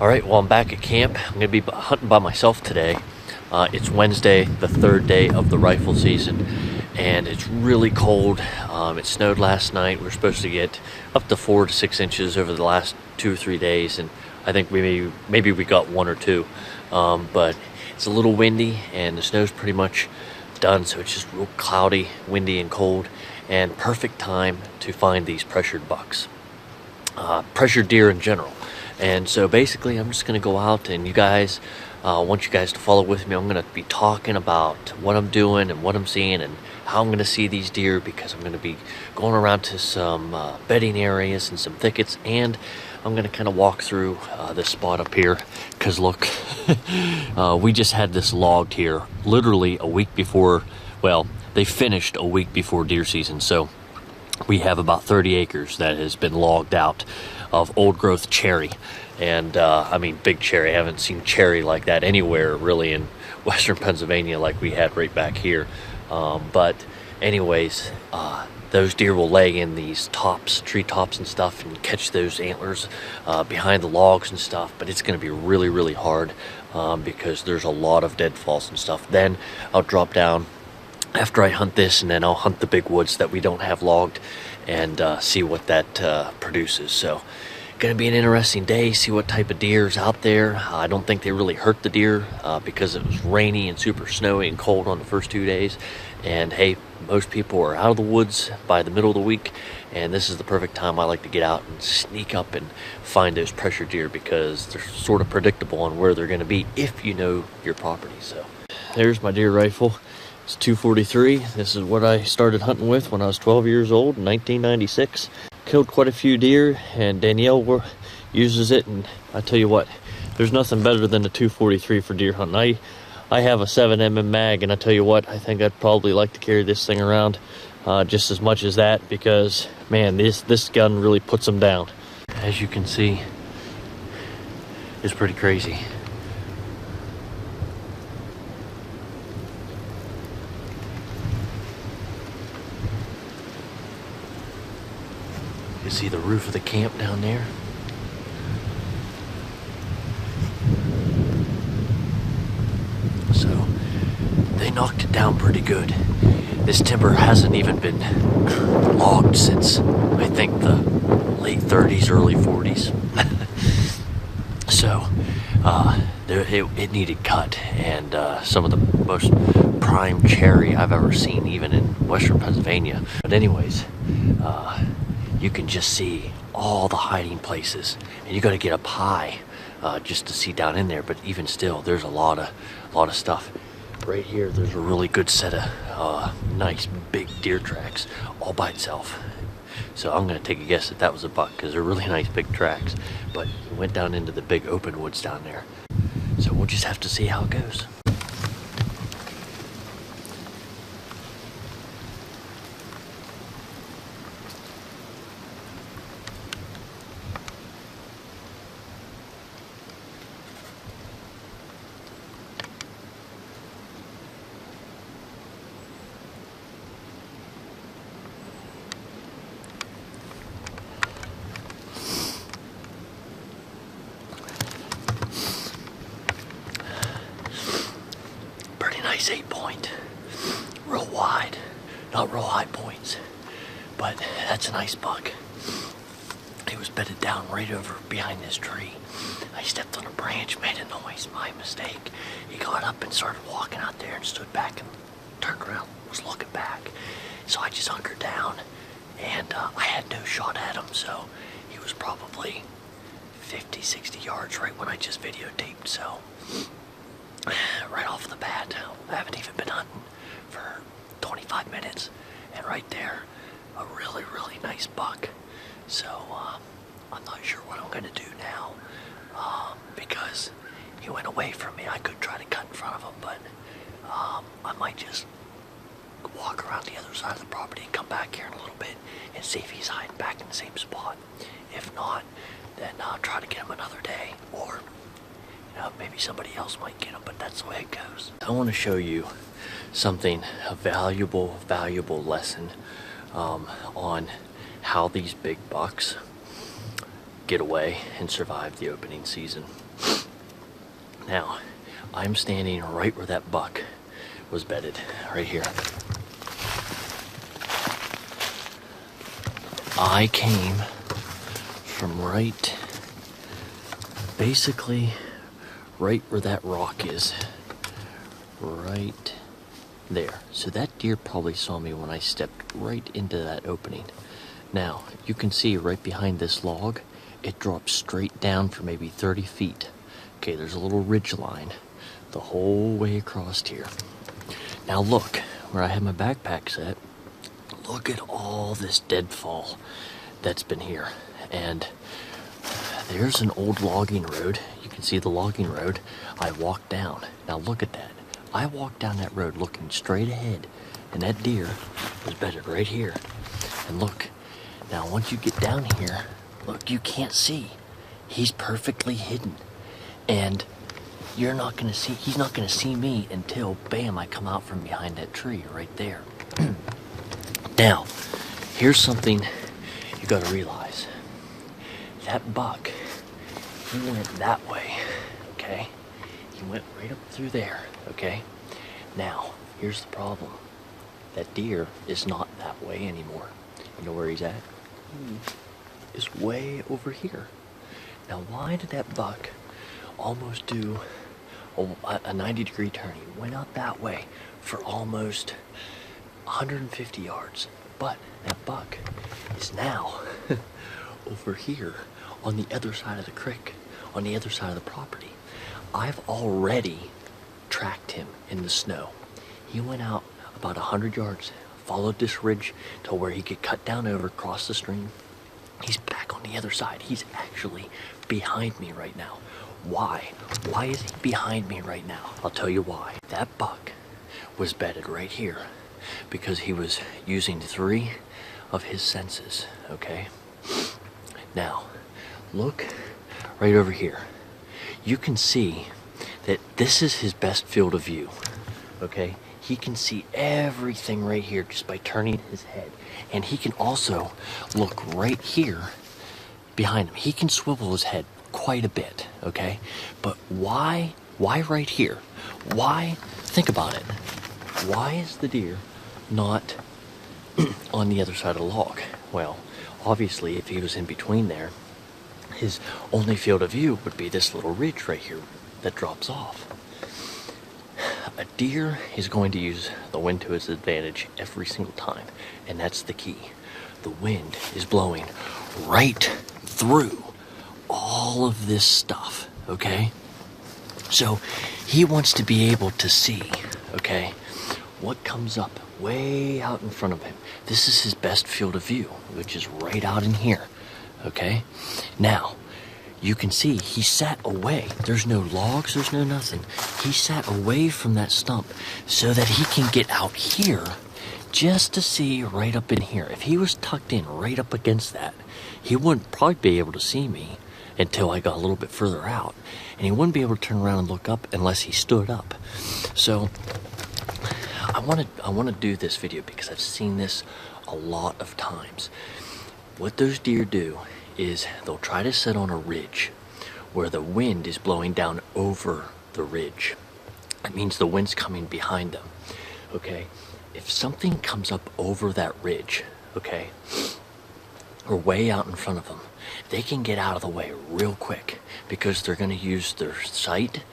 All right, well, I'm back at camp. I'm gonna be hunting by myself today. It's Wednesday, the third day of the rifle season, and it's really cold. It snowed last night. We're supposed to get up to 4 to 6 inches over the last 2 or 3 days, and I think maybe we got 1 or 2. But it's a little windy, and the snow's pretty much done, so it's just real cloudy, windy, and cold, and perfect time to find these pressured bucks. Pressured deer in general. And so basically I'm just going to go out, and you guys, want you guys to follow with me. I'm going to be talking about what I'm doing and what I'm seeing and how I'm going to see these deer, because I'm going to be going around to some bedding areas and some thickets, and I'm going to kind of walk through this spot up here, because look, we just had this logged here literally a week before, well, they finished a week before deer season. So we have about 30 acres that has been logged out of old growth cherry. And I mean, big cherry. I haven't seen cherry like that anywhere really in western Pennsylvania like we had right back here. But anyways, those deer will lay in these tops, tree tops and stuff, and catch those antlers behind the logs and stuff. But it's going to be really, really hard because there's a lot of deadfalls and stuff. Then I'll drop down after I hunt this, and then I'll hunt the big woods that we don't have logged and see what that produces. So gonna be an interesting day, see what type of deer is out there. I don't think they really hurt the deer because it was rainy and super snowy and cold on the first 2 days. And hey, most people are out of the woods by the middle of the week, and this is the perfect time I like to get out and sneak up and find those pressure deer, because they're sort of predictable on where they're going to be if you know your property. So there's my deer rifle. It's 243. This is what I started hunting with when I was 12 years old in 1996. Killed quite a few deer, and Danielle uses it, and I tell you what, there's nothing better than a 243 for deer hunting. I have a 7mm mag, and I tell you what, I think I'd probably like to carry this thing around just as much as that, because man, this gun really puts them down. As you can see, it's pretty crazy. You see the roof of the camp down there? So they knocked it down pretty good. This timber hasn't even been logged since I think the late 30s, early 40s. So it needed cut, and some of the most prime cherry I've ever seen, even in western Pennsylvania. But anyways, you can just see all the hiding places, and you got to get up high just to see down in there. But even still, there's a lot of stuff. Right here, there's a really good set of nice big deer tracks all by itself. So I'm gonna take a guess that was a buck, because they're really nice big tracks. But he went down into the big open woods down there. So we'll just have to see how it goes. Nice 8-point, real wide, not real high points, but that's a nice buck. He was bedded down right over behind this tree. I stepped on a branch, made a noise, my mistake. He got up and started walking out there and stood back and turned around, was looking back. So I just hunkered down, and I had no shot at him, so he was probably 50, 60 yards right when I just videotaped. So right off the bat, I haven't even been hunting for 25 minutes, and right there, a really, really nice buck. So I'm not sure what I'm going to do now, because he went away from me. I could try to cut in front of him, but I might just walk around the other side of the property and come back here in a little bit and see if he's hiding back in the same spot. If not, then I'll try to get him another day, or maybe somebody else might get him, but that's the way it goes. I want to show you something, a valuable lesson on how these big bucks get away and survive the opening season. Now, I'm standing right where that buck was bedded, right here. I came from basically right where that rock is, right there. So that deer probably saw me when I stepped right into that opening. Now, you can see right behind this log, it drops straight down for maybe 30 feet. Okay, there's a little ridge line the whole way across here. Now look, where I have my backpack set, look at all this deadfall that's been here. And there's an old logging road. You can see the logging road I walked down. Now look at that. I walked down that road looking straight ahead, and that deer was bedded right here. And look, now once you get down here, look, you can't see. He's perfectly hidden. And he's not gonna see me until, bam, I come out from behind that tree right there. Now, here's something you gotta realize. That buck, he went that way, okay? He went right up through there, okay? Now, here's the problem. That deer is not that way anymore. You know where he's at? Is way over here. Now, why did that buck almost do a 90-degree turn? He went out that way for almost 150 yards. But that buck is now over here on the other side of the creek, on the other side of the property. I've already tracked him in the snow. He went out about 100 yards, followed this ridge to where he could cut down over, cross the stream. He's back on the other side. He's actually behind me right now. Why? Why is he behind me right now? I'll tell you why. That buck was bedded right here because he was using 3 of his senses, okay? Now, look right over here. You can see that this is his best field of view, okay? He can see everything right here just by turning his head. And he can also look right here behind him. He can swivel his head quite a bit, okay? But why right here? Why? Think about it. Why is the deer not on the other side of the log? Well, obviously, if he was in between there, his only field of view would be this little ridge right here that drops off. A deer is going to use the wind to his advantage every single time, and that's the key. The wind is blowing right through all of this stuff, okay? So he wants to be able to see, okay, what comes up way out in front of him. This is his best field of view, which is right out in here, okay? Now, you can see he sat away. There's no logs, there's no nothing. He sat away from that stump so that he can get out here just to see right up in here. If he was tucked in right up against that, he wouldn't probably be able to see me until I got a little bit further out. And he wouldn't be able to turn around and look up unless he stood up. So I want to do this video because I've seen this a lot of times. What those deer do is they'll try to sit on a ridge where the wind is blowing down over the ridge. That means the wind's coming behind them, okay? If something comes up over that ridge, okay, or way out in front of them, they can get out of the way real quick because they're going to use their sight,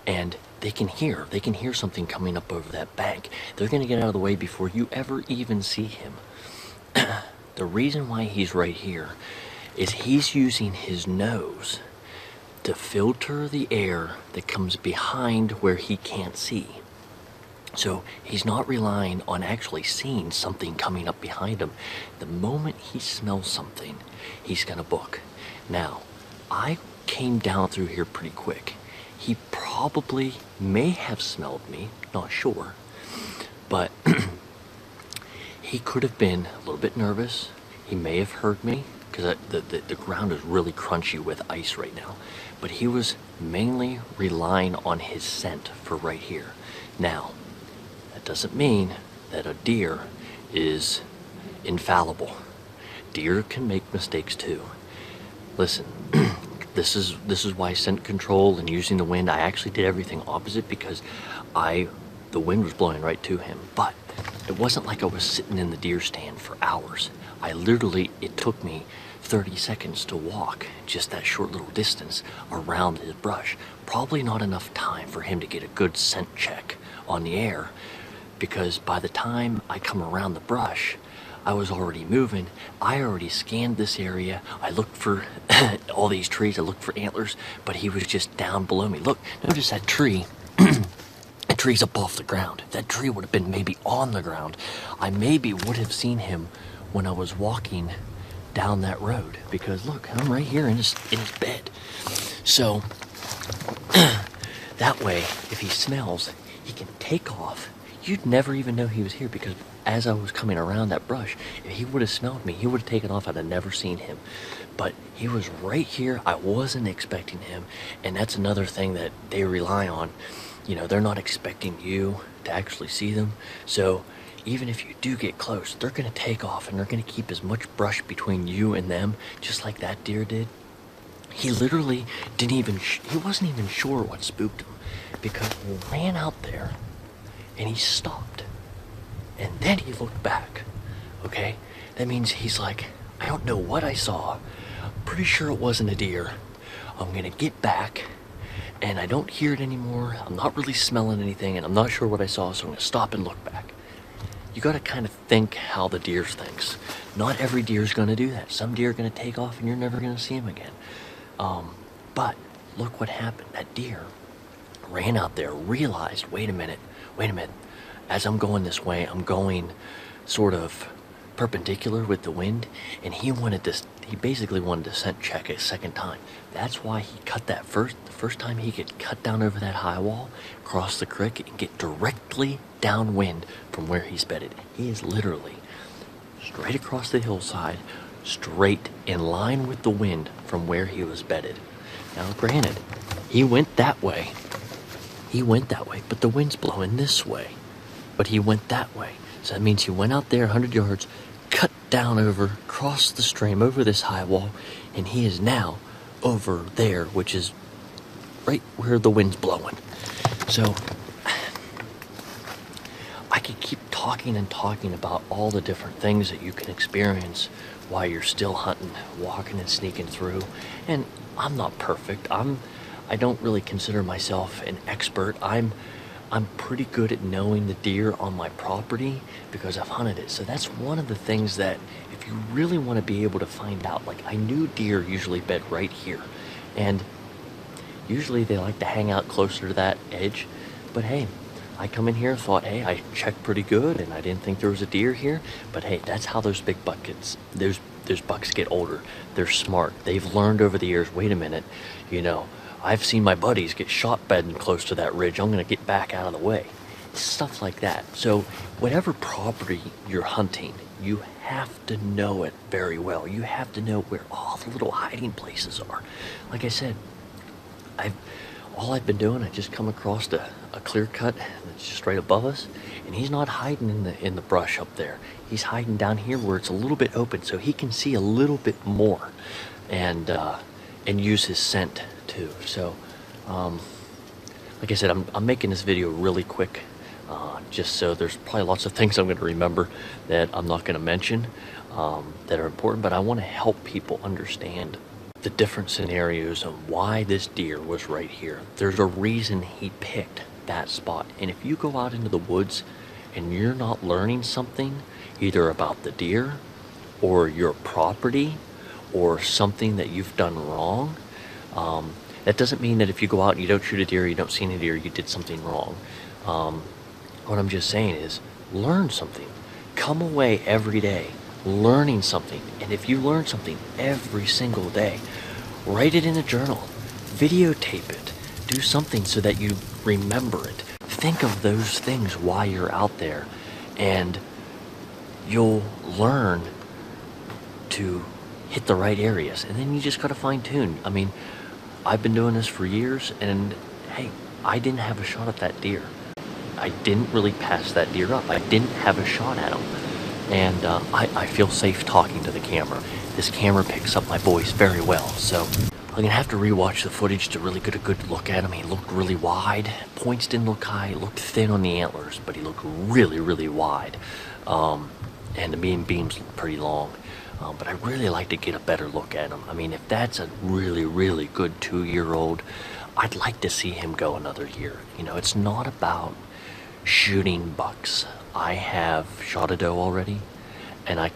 and they can hear something coming up over that bank. They're going to get out of the way before you ever even see him. The reason why he's right here is he's using his nose to filter the air that comes behind where he can't see. So he's not relying on actually seeing something coming up behind him. The moment he smells something, he's gonna book. Now, I came down through here pretty quick. He probably may have smelled me, not sure, but he could have been a little bit nervous. He may have heard me because the ground is really crunchy with ice right now. But he was mainly relying on his scent for right here. Now, that doesn't mean that a deer is infallible. Deer can make mistakes too. Listen, this is why scent control and using the wind, I actually did everything opposite, because the wind was blowing right to him. But it wasn't like I was sitting in the deer stand for hours. It took me 30 seconds to walk just that short little distance around his brush. Probably not enough time for him to get a good scent check on the air, because by the time I come around the brush, I was already moving. I already scanned this area. I looked for all these trees. I looked for antlers, but he was just down below me. Look, notice that tree. That tree's up off the ground. That tree would have been maybe on the ground. I maybe would have seen him when I was walking down that road, because look, I'm right here in his bed. So that way, if he smells, he can take off. You'd never even know he was here, because as I was coming around that brush, if he would have smelled me, he would have taken off. I'd have never seen him. But he was right here. I wasn't expecting him. And that's another thing that they rely on. You know, they're not expecting you to actually see them. So even if you do get close, they're going to take off, and they're going to keep as much brush between you and them, just like that deer did. He literally he wasn't even sure what spooked him, because he ran out there and he stopped. And then he looked back, okay? That means he's like, I don't know what I saw. I'm pretty sure it wasn't a deer. I'm going to get back, and I don't hear it anymore. I'm not really smelling anything, and I'm not sure what I saw, so I'm going to stop and look back. You got to kind of think how the deer thinks. Not every deer is going to do that. Some deer are going to take off, and you're never going to see them again. But look what happened. That deer ran out there, realized, wait a minute. As I'm going this way, I'm going sort of perpendicular with the wind, and he basically wanted to scent check a second time. That's why he cut the first time he could cut down over that high wall, cross the creek, and get directly downwind from where he's bedded. He is literally straight across the hillside, straight in line with the wind from where he was bedded. Now, granted, he went that way, but the wind's blowing this way. But he went that way. So that means he went out there 100 yards, cut down over, crossed the stream over this high wall, and he is now over there, which is right where the wind's blowing. So I could keep talking and talking about all the different things that you can experience while you're still hunting, walking and sneaking through. And I'm not perfect. I don't really consider myself an expert. I'm pretty good at knowing the deer on my property because I've hunted it. So that's one of the things that if you really want to be able to find out, like I knew deer usually bed right here. And usually they like to hang out closer to that edge. But hey, I come in here, thought, hey, I checked pretty good and I didn't think there was a deer here. But hey, that's how those big buckets, those bucks get older. They're smart. They've learned over the years, wait a minute, I've seen my buddies get shot bedding close to that ridge. I'm going to get back out of the way. Stuff like that. So whatever property you're hunting, you have to know it very well. You have to know where all the little hiding places are. Like I said, all I've been doing, I just come across a clear cut that's just right above us, and he's not hiding in the brush up there. He's hiding down here where it's a little bit open, so he can see a little bit more and use his scent too. So like I said, I'm making this video really quick, just so there's probably lots of things I'm going to remember that I'm not going to mention that are important, but I want to help people understand the different scenarios of why this deer was right here. There's a reason he picked that spot. And if you go out into the woods and you're not learning something either about the deer or your property or something that you've done wrong, that doesn't mean that if you go out and you don't shoot a deer, you don't see any deer, you did something wrong. What I'm just saying is learn something. Come away every day learning something. And if you learn something every single day, write it in a journal, videotape it, do something so that you remember it. Think of those things while you're out there, and you'll learn to hit the right areas. And then you just got to fine tune. I mean, I've been doing this for years, and hey, I didn't have a shot at that deer. I didn't really pass that deer up. I didn't have a shot at him. And I feel safe talking to the camera. This camera picks up my voice very well. So I'm gonna have to rewatch the footage to really get a good look at him. He looked really wide. Points didn't look high. He looked thin on the antlers, but he looked really, really wide. And the beams looked pretty long. But I really like to get a better look at him. I mean, if that's a really, really good 2-year-old, I'd like to see him go another year. You know, it's not about shooting bucks. I have shot a doe already, and I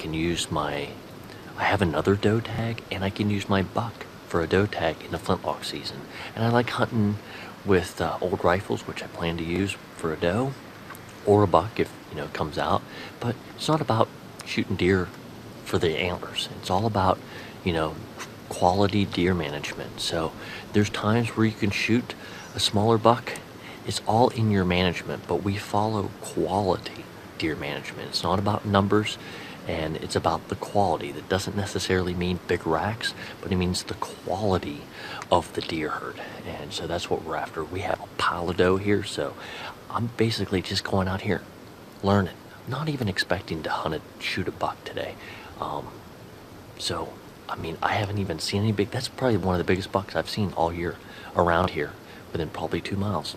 have another doe tag, and I can use my buck for a doe tag in the flintlock season. And I like hunting with old rifles, which I plan to use for a doe or a buck if, you know, it comes out. But it's not about shooting deer for the antlers. It's all about, you know, quality deer management. So there's times where you can shoot a smaller buck. It's all in your management, but we follow quality deer management. It's not about numbers, and it's about the quality. That doesn't necessarily mean big racks, but it means the quality of the deer herd. And so that's what we're after. We have a pile of doe here, so I'm basically just going out here, learning. Not even expecting to shoot a buck today. So, I mean, I haven't even seen any big. That's probably one of the biggest bucks I've seen all year around here, within probably 2 miles.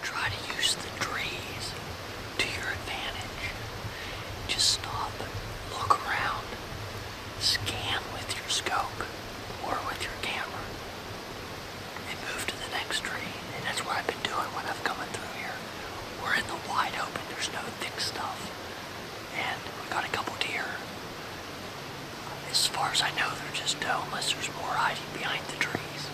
Try to use the trees to your advantage. Just stop, look around, scan with your scope or with your camera, and move to the next tree. And that's what I've been doing when I've come through here. We're in the wide open, there's no thick stuff, and we got a couple deer. As far as I know, they're just doe unless there's more hiding behind the trees.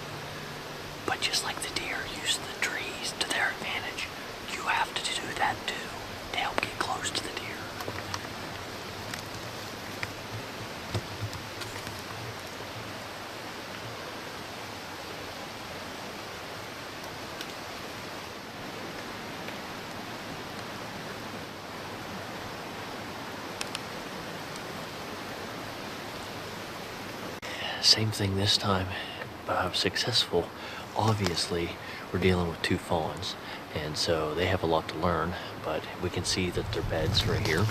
But just like the deer use the trees to their advantage, you have to do that too, to help get close to the deer. Same thing this time, but I was successful. Obviously, we're dealing with 2 fawns, and so they have a lot to learn, but we can see that their bed's right here.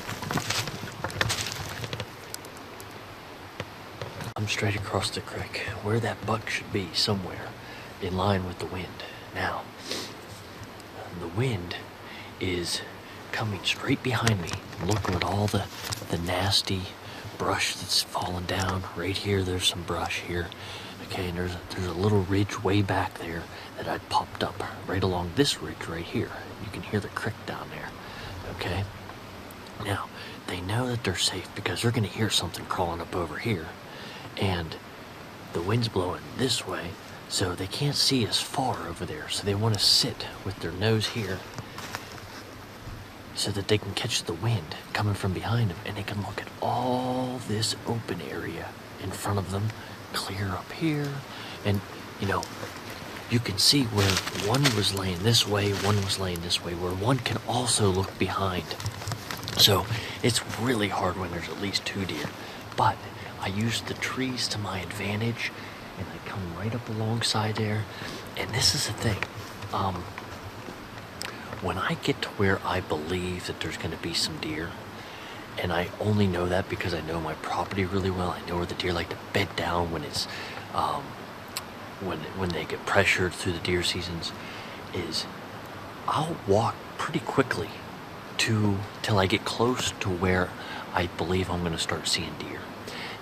I'm straight across the creek, where that buck should be, somewhere in line with the wind. Now, the wind is coming straight behind me. I'm looking at all the nasty brush that's fallen down. Right here, there's some brush here. Okay, and there's a little ridge way back there that I'd popped up right along this ridge right here. You can hear the creek down there. Okay, now they know that they're safe because they're gonna hear something crawling up over here, and the wind's blowing this way, so they can't see as far over there. So they want to sit with their nose here so that they can catch the wind coming from behind them, and they can look at all this open area in front of them, clear up here, and you know, you can see where one was laying this way, one was laying this way, where one can also look behind. So it's really hard when there's at least 2 deer, but I use the trees to my advantage, and I come right up alongside there. And this is the thing, when I get to where I believe that there's going to be some deer, and I only know that because I know my property really well. I know where the deer like to bed down when it's when they get pressured through the deer seasons, is I'll walk pretty quickly till I get close to where I believe I'm going to start seeing deer.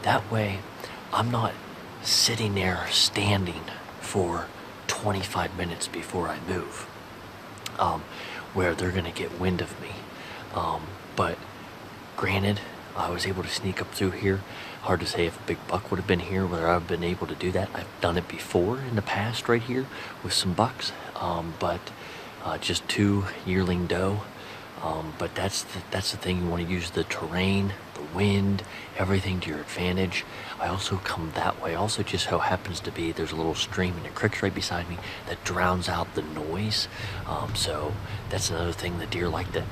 That way, I'm not sitting there standing for 25 minutes before I move, where they're going to get wind of me. But granted, I was able to sneak up through here. Hard to say if a big buck would have been here, whether I've been able to do that. I've done it before in the past right here with some bucks, but just 2 yearling doe. But that's the thing. You want to use the terrain, the wind, everything to your advantage. I also come that way. Also, just so happens to be there's a little stream and a creek right beside me that drowns out the noise. So that's another thing the deer like to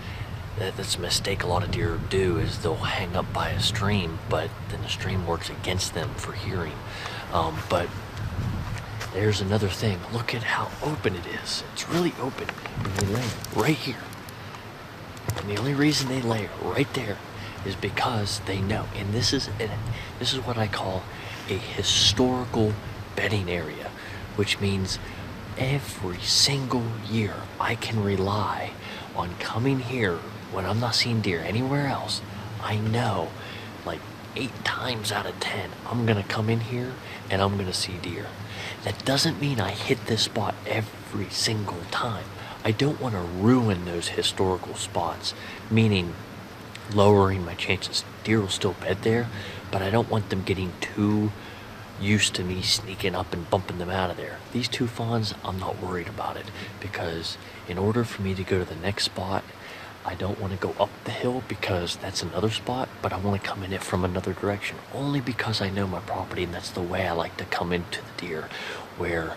That's a mistake a lot of deer do, is they'll hang up by a stream, but then the stream works against them for hearing. But there's another thing. Look at how open it is. It's really open. And they lay right here. And the only reason they lay right there is because they know. And this is what I call a historical bedding area, which means every single year I can rely on coming here when I'm not seeing deer anywhere else. I know, like 8 times out of 10, I'm gonna come in here and I'm gonna see deer. That doesn't mean I hit this spot every single time. I don't want to ruin those historical spots, meaning lowering my chances. Deer will still bed there, but I don't want them getting too used to me sneaking up and bumping them out of there. These 2 fawns, I'm not worried about it, because in order for me to go to the next spot, I don't want to go up the hill because that's another spot, but I want to come in it from another direction, only because I know my property, and that's the way I like to come into the deer, where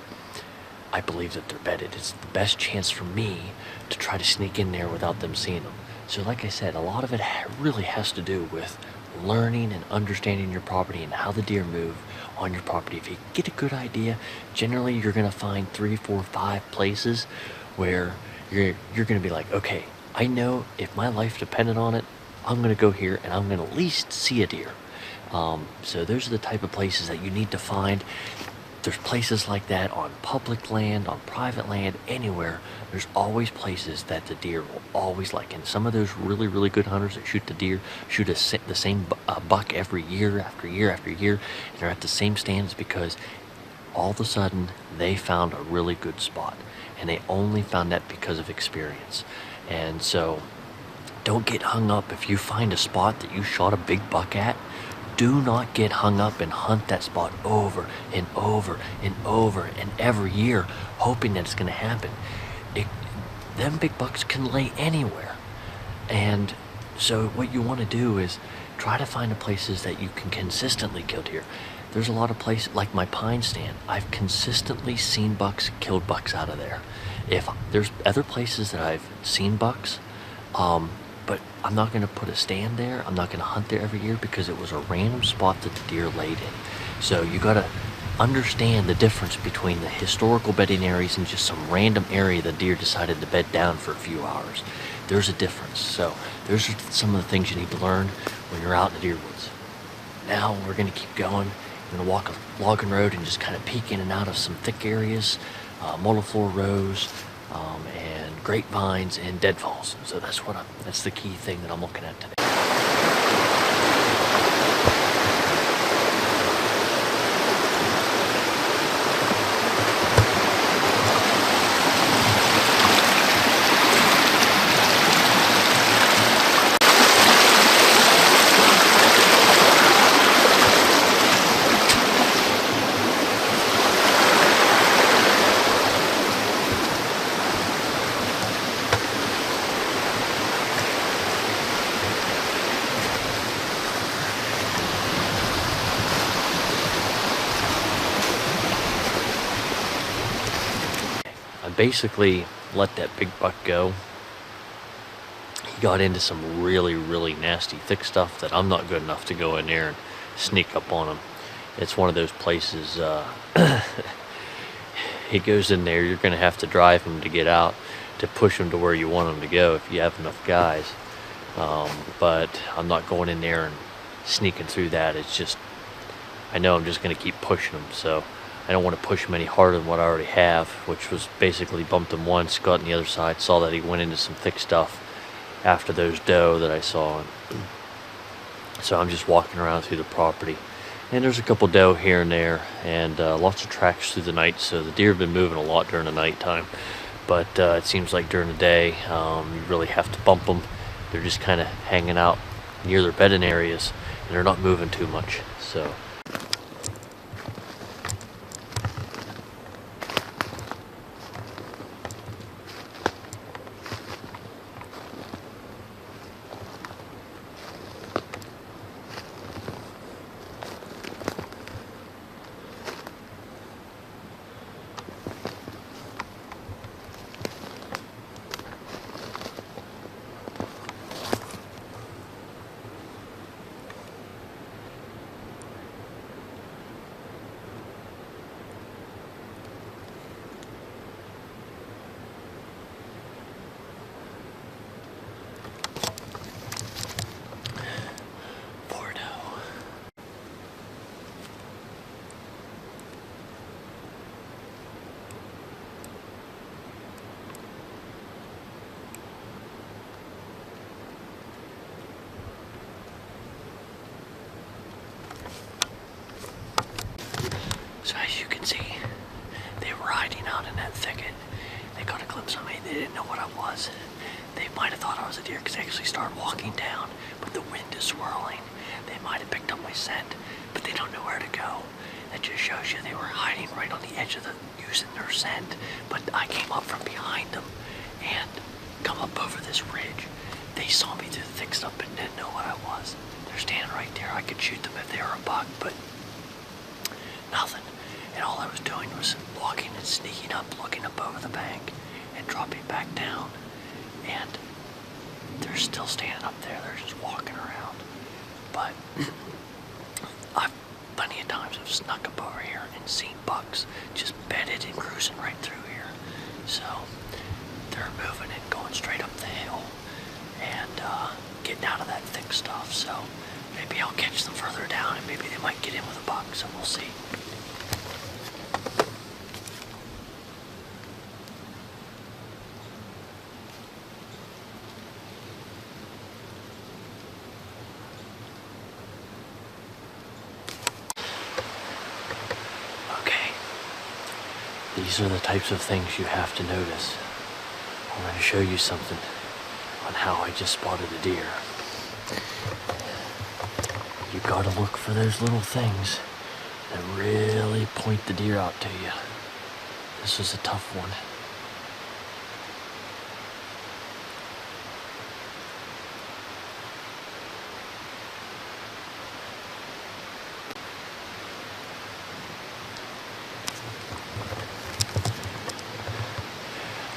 I believe that they're bedded. It's the best chance for me to try to sneak in there without them seeing them. So like I said, a lot of it really has to do with learning and understanding your property and how the deer move on your property. If you get a good idea, generally you're going to find 3, 4, 5 places where you're going to be like, okay, I know if my life depended on it, I'm going to go here and I'm going to at least see a deer. So those are the type of places that you need to find. There's places like that on public land, on private land, anywhere. There's always places that the deer will always like. And some of those really, really good hunters that shoot the deer, shoot the same buck every year after year after year, and they're at the same stands because all of a sudden they found a really good spot. And they only found that because of experience. And so don't get hung up if you find a spot that you shot a big buck at. Do not get hung up and hunt that spot over and over and over and every year hoping that it's going to happen. Them big bucks can lay anywhere. And so what you want to do is try to find the places that you can consistently kill deer. There's a lot of places, like my pine stand, I've consistently seen bucks, killed bucks out of there. If there's other places that I've seen bucks, but I'm not going to put a stand there. I'm not going to hunt there every year because it was a random spot that the deer laid in. So you got to understand the difference between the historical bedding areas and just some random area the deer decided to bed down for a few hours. There's a difference. So there's some of the things you need to learn when you're out in the deer woods. Now we're going to keep going. We're going to walk a logging road and just kind of peek in and out of some thick areas, multiflora rows, and grapevines and deadfalls. So that's the key thing that I'm looking at today. Basically let that big buck go. He got into some really, really nasty thick stuff that I'm not good enough to go in there and sneak up on him. It's one of those places, he goes in there, you're going to have to drive him to get out to push him to where you want him to go if you have enough guys. But I'm not going in there and sneaking through that. It's just, I know I'm just going to keep pushing him, so I don't want to push him any harder than what I already have, which was basically bumped him once, got on the other side, saw that he went into some thick stuff after those doe that I saw. So I'm just walking around through the property. And there's a couple doe here and there, and lots of tracks through the night, so the deer have been moving a lot during the nighttime. But it seems like during the day, you really have to bump them. They're just kind of hanging out near their bedding areas, and they're not moving too much. So actually start walking down, but the wind is swirling. They might have picked up my scent, but they don't know where to go. That just shows you they were hiding right on the edge of using their scent. But I came up from behind them and come up over this ridge. They saw me through the thick stuff but didn't know what I was. They're standing right there. I could shoot them if they were a buck, but nothing. And all I was doing was walking and sneaking up, looking up over the bank and dropping back down. And they're still standing up there. They're just walking around. But I've plenty of times I've snuck up over here and seen bucks just bedded and cruising right through here. So they're moving and going straight up the hill and getting out of that thick stuff. So maybe I'll catch them further down and maybe they might get in with a buck. So we'll see. These are the types of things you have to notice. I'm going to show you something on how I just spotted a deer. You got to look for those little things that really point the deer out to you. This was a tough one.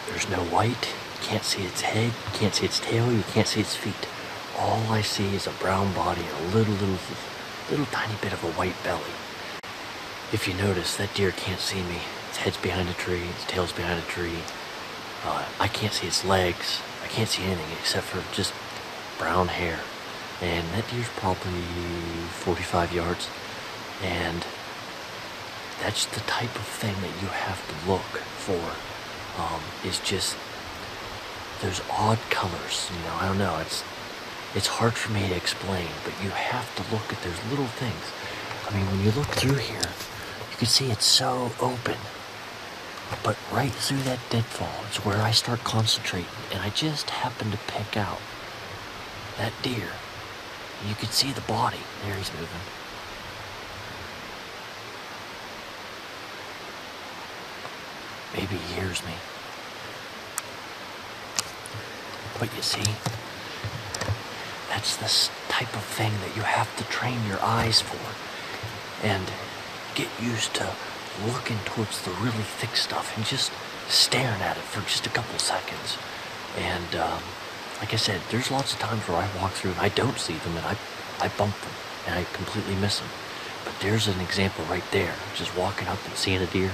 There's no white, you can't see its head, you can't see its tail, you can't see its feet. All I see is a brown body and a little tiny bit of a white belly. If you notice, that deer can't see me. Its head's behind a tree, its tail's behind a tree. I can't see its legs. I can't see anything except for just brown hair. And that deer's probably 45 yards. And that's the type of thing that you have to look for. Is just those odd colors. You know, I don't know. It's hard for me to explain, but you have to look at those little things. I mean, when you look through here, you can see it's so open. But right through that deadfall is where I start concentrating, and I just happen to pick out that deer. You can see the body. There, he's moving. Maybe he hears me. But you see, that's the type of thing that you have to train your eyes for and get used to looking towards the really thick stuff and just staring at it for just a couple seconds. And like I said, there's lots of times where I walk through and I don't see them and I bump them and I completely miss them. But there's an example right there, just walking up and seeing a deer.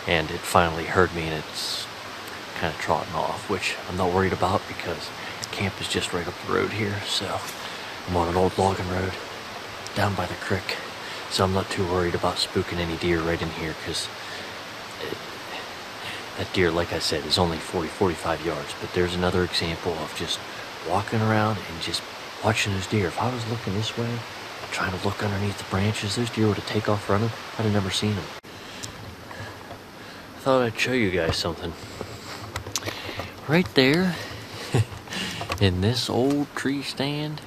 And it finally heard me and it's kind of trotting off, which I'm not worried about because camp is just right up the road here. So I'm on an old logging road down by the creek. So I'm not too worried about spooking any deer right in here because that deer, like I said, is only 45 yards. But there's another example of just walking around and just watching those deer. If I was looking this way, trying to look underneath the branches, those deer would have taken off running. I'd have never seen them. I thought I'd show you guys something. Right there, in this old tree stand,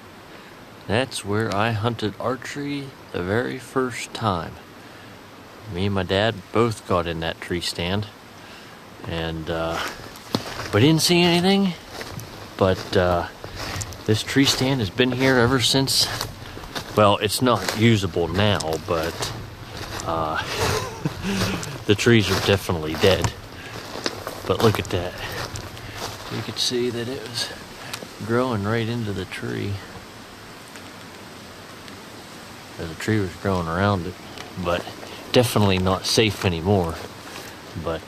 that's where I hunted archery the very first time. Me and my dad both got in that tree stand, and we didn't see anything, but this tree stand has been here ever since. Well, it's not usable now, but the trees are definitely dead. But look at that. You could see that it was growing right into the tree. The tree was growing around it, but definitely not safe anymore. But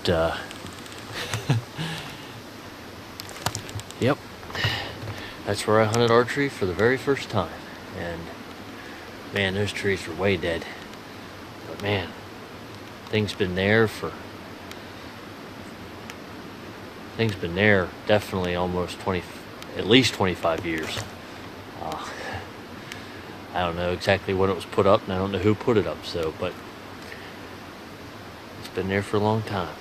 yep, that's where I hunted archery for the very first time. And man, those trees were way dead. But man, things been there definitely almost at least 25 years. I don't know exactly when it was put up, and I don't know who put it up, but it's been there for a long time.